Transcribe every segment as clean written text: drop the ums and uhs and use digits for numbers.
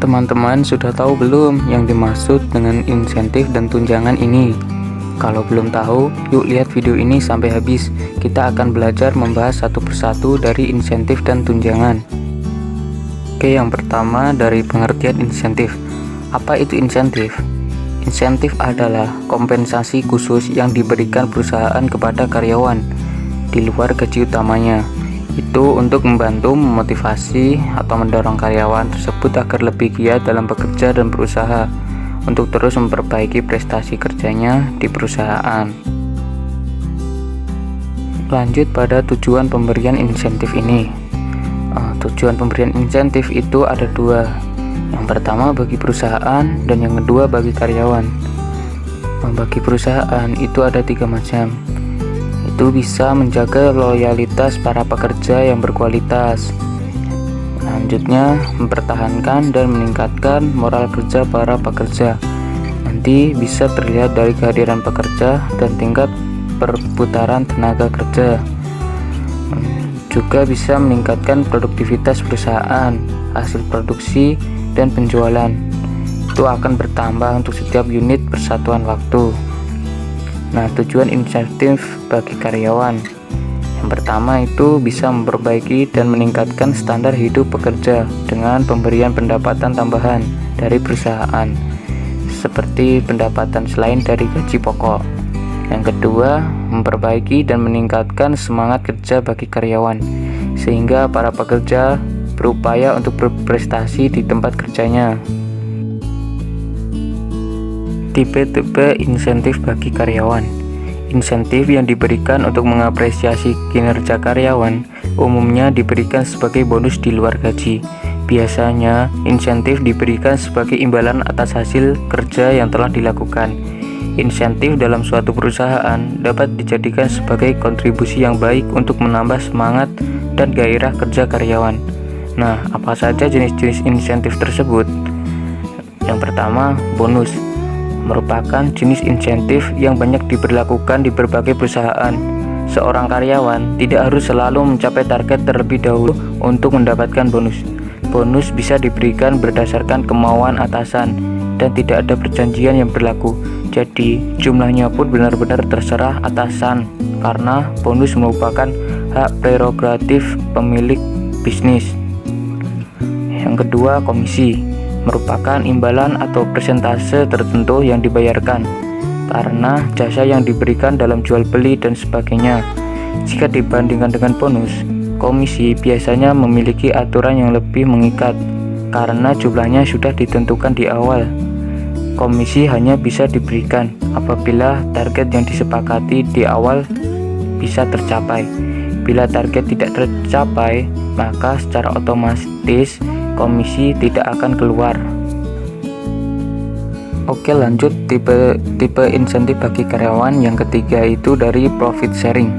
Teman-teman sudah tahu belum yang dimaksud dengan insentif dan tunjangan ini? Kalau belum tahu, yuk lihat video ini sampai habis. Kita akan belajar membahas satu persatu dari insentif dan tunjangan. Oke, yang pertama dari pengertian insentif. Apa itu insentif? Insentif adalah kompensasi khusus yang diberikan perusahaan kepada karyawan di luar gaji utamanya. Itu untuk membantu memotivasi atau mendorong karyawan tersebut agar lebih giat dalam bekerja dan berusaha untuk terus memperbaiki prestasi kerjanya di perusahaan. Lanjut pada tujuan pemberian insentif ini. Tujuan pemberian insentif itu ada dua. Yang pertama bagi perusahaan dan yang kedua bagi karyawan. Bagi perusahaan itu ada 3 macam. Itu bisa menjaga loyalitas para pekerja yang berkualitas. Selanjutnya, mempertahankan dan meningkatkan moral kerja para pekerja. Nanti bisa terlihat dari kehadiran pekerja dan tingkat perputaran tenaga kerja. Juga bisa meningkatkan produktivitas perusahaan, hasil produksi dan penjualan. Itu akan bertambah untuk setiap unit persatuan waktu. Nah, tujuan insentif bagi karyawan. Yang pertama itu bisa memperbaiki dan meningkatkan standar hidup pekerja dengan pemberian pendapatan tambahan dari perusahaan, seperti pendapatan selain dari gaji pokok. Yang kedua, memperbaiki dan meningkatkan semangat kerja bagi karyawan, sehingga para pekerja berupaya untuk berprestasi di tempat kerjanya. Tipe-tipe insentif bagi karyawan. Insentif yang diberikan untuk mengapresiasi kinerja karyawan umumnya diberikan sebagai bonus di luar gaji. Biasanya, insentif diberikan sebagai imbalan atas hasil kerja yang telah dilakukan. Insentif dalam suatu perusahaan dapat dijadikan sebagai kontribusi yang baik untuk menambah semangat dan gairah kerja karyawan. Nah, apa saja jenis-jenis insentif tersebut? Yang pertama, bonus. Merupakan jenis insentif yang banyak diberlakukan di berbagai perusahaan. Seorang karyawan tidak harus selalu mencapai target terlebih dahulu untuk mendapatkan bonus. Bonus bisa diberikan berdasarkan kemauan atasan dan tidak ada perjanjian yang berlaku. Jadi, jumlahnya pun benar-benar terserah atasan karena bonus merupakan hak prerogatif pemilik bisnis. Yang kedua, komisi. Merupakan imbalan atau persentase tertentu yang dibayarkan karena jasa yang diberikan dalam jual beli dan sebagainya. Jika dibandingkan dengan bonus, komisi biasanya memiliki aturan yang lebih mengikat karena jumlahnya sudah ditentukan di awal. Komisi hanya bisa diberikan apabila target yang disepakati di awal bisa tercapai. Bila target tidak tercapai, maka secara otomatis komisi tidak akan keluar. Oke, lanjut tipe insentif bagi karyawan. Yang ketiga itu dari profit sharing.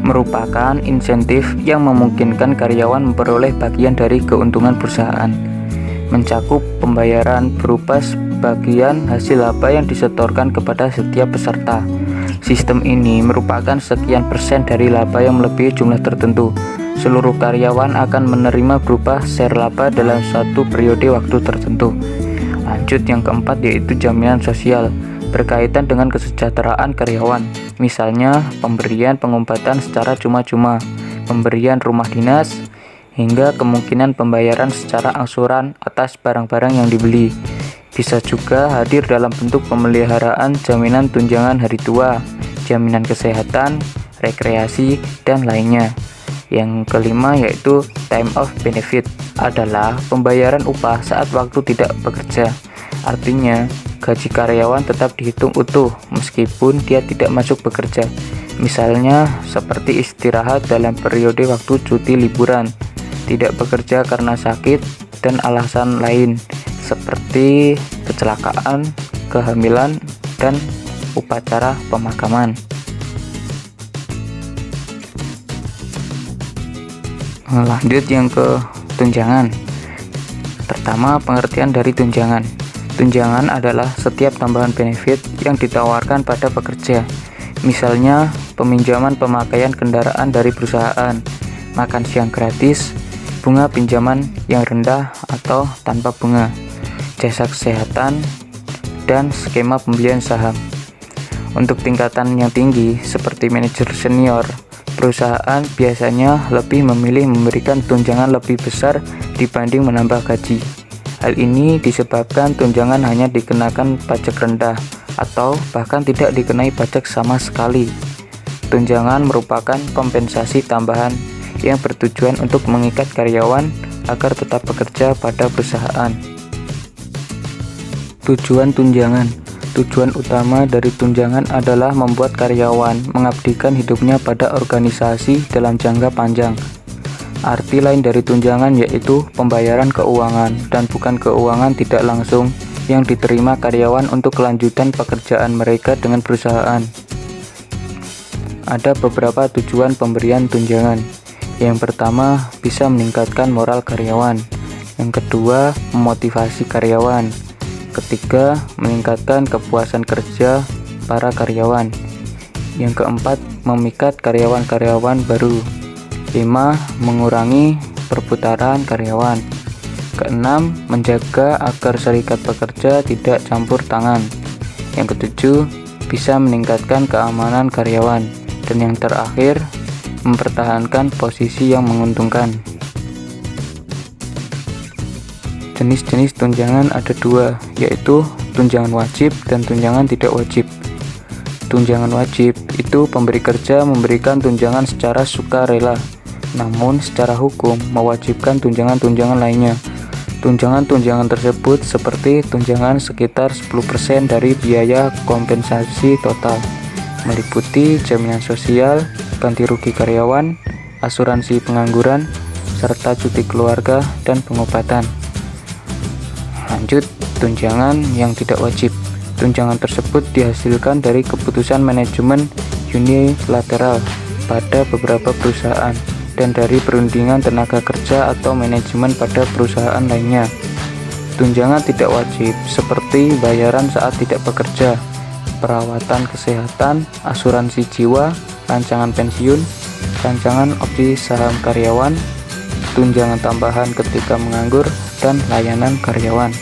Merupakan insentif yang memungkinkan karyawan memperoleh bagian dari keuntungan perusahaan. Mencakup pembayaran berupa sebagian hasil laba yang disetorkan kepada setiap peserta. Sistem ini merupakan sekian persen dari laba yang melebihi jumlah tertentu. Seluruh karyawan akan menerima berupa share laba dalam satu periode waktu tertentu. Lanjut yang keempat yaitu jaminan sosial berkaitan dengan kesejahteraan karyawan. Misalnya pemberian pengobatan secara cuma-cuma, pemberian rumah dinas, hingga kemungkinan pembayaran secara angsuran atas barang-barang yang dibeli. Bisa juga hadir dalam bentuk pemeliharaan jaminan tunjangan hari tua, jaminan kesehatan, rekreasi, dan lainnya. Yang kelima yaitu time off benefit adalah pembayaran upah saat waktu tidak bekerja. Artinya, gaji karyawan tetap dihitung utuh meskipun dia tidak masuk bekerja. Misalnya, seperti istirahat dalam periode waktu cuti liburan, tidak bekerja karena sakit, dan alasan lain seperti kecelakaan, kehamilan, dan upacara pemakaman. Lanjut yang ke tunjangan. Pertama, pengertian dari tunjangan. Tunjangan adalah setiap tambahan benefit yang ditawarkan pada pekerja. Misalnya, peminjaman pemakaian kendaraan dari perusahaan, makan siang gratis, bunga pinjaman yang rendah atau tanpa bunga. jasa kesehatan, dan skema pembelian saham. Untuk tingkatan yang tinggi seperti manajer senior, perusahaan biasanya lebih memilih memberikan tunjangan lebih besar dibanding menambah gaji. Hal ini disebabkan tunjangan hanya dikenakan pajak rendah atau bahkan tidak dikenai pajak sama sekali. Tunjangan merupakan kompensasi tambahan yang bertujuan untuk mengikat karyawan agar tetap bekerja pada perusahaan. Tujuan tunjangan. Tujuan utama dari tunjangan adalah membuat karyawan mengabdikan hidupnya pada organisasi dalam jangka panjang. Arti lain dari tunjangan yaitu pembayaran keuangan dan bukan keuangan tidak langsung yang diterima karyawan untuk kelanjutan pekerjaan mereka dengan perusahaan. Ada beberapa tujuan pemberian tunjangan. Yang pertama, bisa meningkatkan moral karyawan. Yang kedua, memotivasi karyawan. Ketiga, meningkatkan kepuasan kerja para karyawan. Yang keempat, memikat karyawan-karyawan baru. 5. Mengurangi perputaran karyawan. Keenam, menjaga agar serikat pekerja tidak campur tangan. Yang ketujuh, bisa meningkatkan keamanan karyawan. Dan yang terakhir, mempertahankan posisi yang menguntungkan. Jenis-jenis tunjangan ada dua, yaitu tunjangan wajib dan tunjangan tidak wajib. Tunjangan wajib itu pemberi kerja memberikan tunjangan secara sukarela, namun secara hukum mewajibkan tunjangan-tunjangan lainnya. Tunjangan-tunjangan tersebut seperti tunjangan sekitar 10% dari biaya kompensasi total, meliputi jaminan sosial, ganti rugi karyawan, asuransi pengangguran, serta cuti keluarga dan pengobatan. Lanjut, tunjangan yang tidak wajib. Tunjangan tersebut dihasilkan dari keputusan manajemen unilateral pada beberapa perusahaan dan dari perundingan tenaga kerja atau manajemen pada perusahaan lainnya. Tunjangan tidak wajib seperti bayaran saat tidak bekerja, perawatan kesehatan, asuransi jiwa, rancangan pensiun, rancangan opsi saham karyawan, tunjangan tambahan ketika menganggur, dan layanan karyawan.